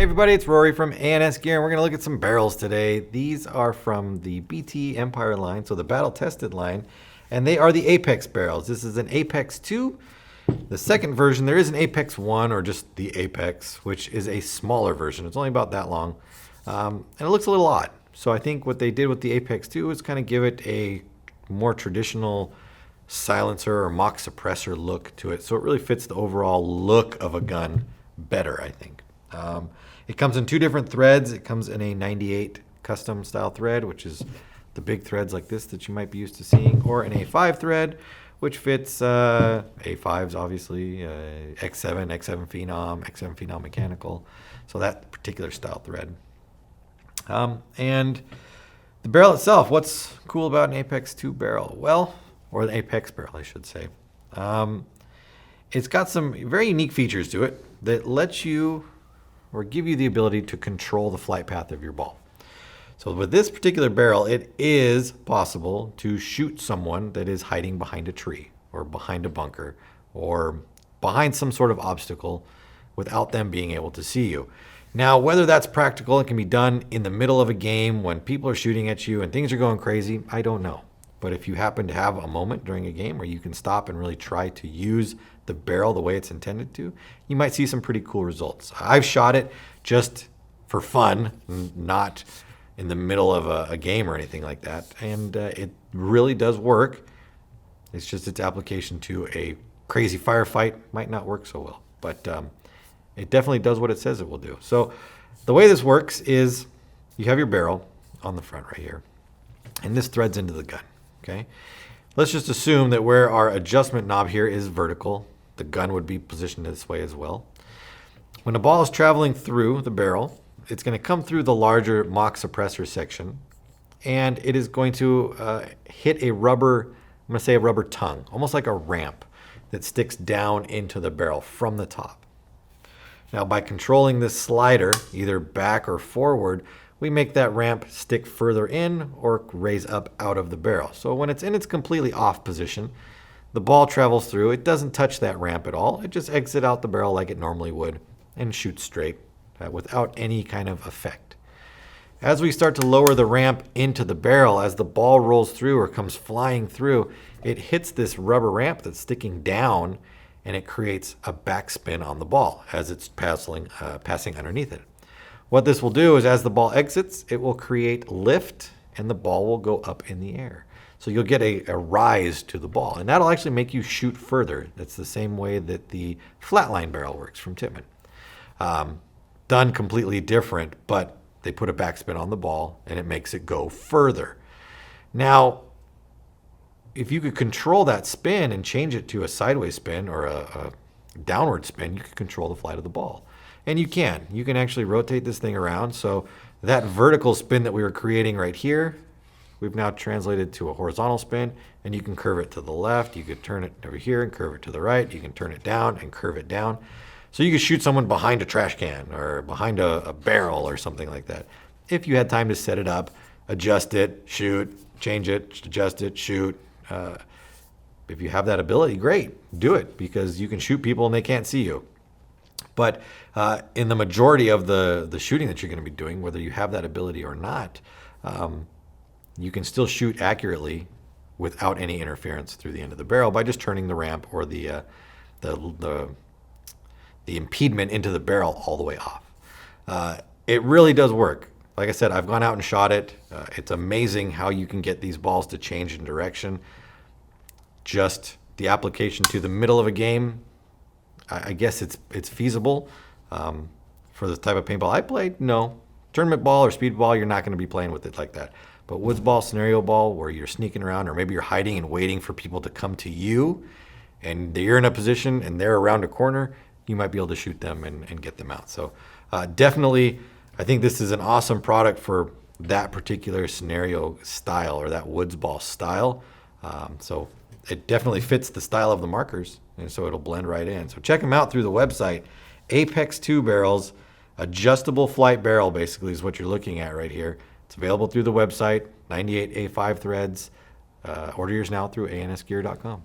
Hey everybody, it's Rory from ANS Gear, and we're going to look at some barrels today. These are from the BT Empire line, so the battle-tested line, and they are the Apex barrels. This is an Apex 2. The second version, there is an Apex 1, or just the Apex, which is a smaller version. It's only about that long, and it looks a little odd. So I think what they did with the Apex 2 is kind of give it a more traditional silencer or mock suppressor look to it. So it really fits the overall look of a gun better, I think. It comes in two different threads. It comes in a 98 custom style thread, which is the big threads like this that you might be used to seeing, or an A5 thread, which fits A5s, obviously, X7, X7 Phenom, X7 Phenom mechanical. So that particular style thread. And the barrel itself, what's cool about an Apex 2 barrel? Well, or the Apex barrel, I should say. It's got some very unique features to it that let you or give you the ability to control the flight path of your ball. So with this particular barrel, it is possible to shoot someone that is hiding behind a tree or behind a bunker or behind some sort of obstacle without them being able to see you. Now, whether that's practical and can be done in the middle of a game when people are shooting at you and things are going crazy, I don't know. But if you happen to have a moment during a game where you can stop and really try to use the barrel the way it's intended to, you might see some pretty cool results. I've shot it just for fun, not in the middle of a game or anything like that. And it really does work. It's just its application to a crazy firefight might not work so well. But it definitely does what it says it will do. So the way this works is you have your barrel on the front right here, and this threads into the gun. Okay, let's just assume that where our adjustment knob here is vertical, the gun would be positioned this way as well. When the ball is traveling through the barrel, it's going to come through the larger mock suppressor section, and it is going to hit a rubber, I'm going to say a rubber tongue, almost like a ramp that sticks down into the barrel from the top. Now, by controlling this slider, either back or forward, we make that ramp stick further in or raise up out of the barrel. So when it's in its completely off position, the ball travels through. It doesn't touch that ramp at all. It just exits out the barrel like it normally would and shoots straight without any kind of effect. As we start to lower the ramp into the barrel, as the ball rolls through or comes flying through, it hits this rubber ramp that's sticking down, and it creates a backspin on the ball as it's passing underneath it. What this will do is as the ball exits, it will create lift and the ball will go up in the air. So you'll get a rise to the ball, and that'll actually make you shoot further. That's the same way that the flatline barrel works from Tippmann. Done completely different, but they put a backspin on the ball and it makes it go further. Now, if you could control that spin and change it to a sideways spin or a downward spin, you could control the flight of the ball. And you can actually rotate this thing around. So that vertical spin that we were creating right here, we've now translated to a horizontal spin, and you can curve it to the left. You could turn it over here and curve it to the right. You can turn it down and curve it down. So you could shoot someone behind a trash can or behind a barrel or something like that. If you had time to set it up, adjust it, shoot, change it, adjust it, shoot. If you have that ability, great, do it, because you can shoot people and they can't see you. But in the majority of the shooting that you're going to be doing, whether you have that ability or not, you can still shoot accurately without any interference through the end of the barrel by just turning the ramp or the impediment into the barrel all the way off. It really does work. Like I said, I've gone out and shot it. It's amazing how you can get these balls to change in direction. Just the application to the middle of a game, I guess it's feasible. For the type of paintball I played, no. Tournament ball or speed ball, you're not going to be playing with it like that. But woods ball, scenario ball, where you're sneaking around, or maybe you're hiding and waiting for people to come to you, and you're in a position and they're around a corner, you might be able to shoot them and get them out. So definitely, I think this is an awesome product for that particular scenario style or that woods ball style. So it definitely fits the style of the markers, and so it'll blend right in. So check them out through the website. Apex 2 barrels, adjustable flight barrel basically is what you're looking at right here. It's available through the website, 98 A5 threads. Order yours now through ansgear.com.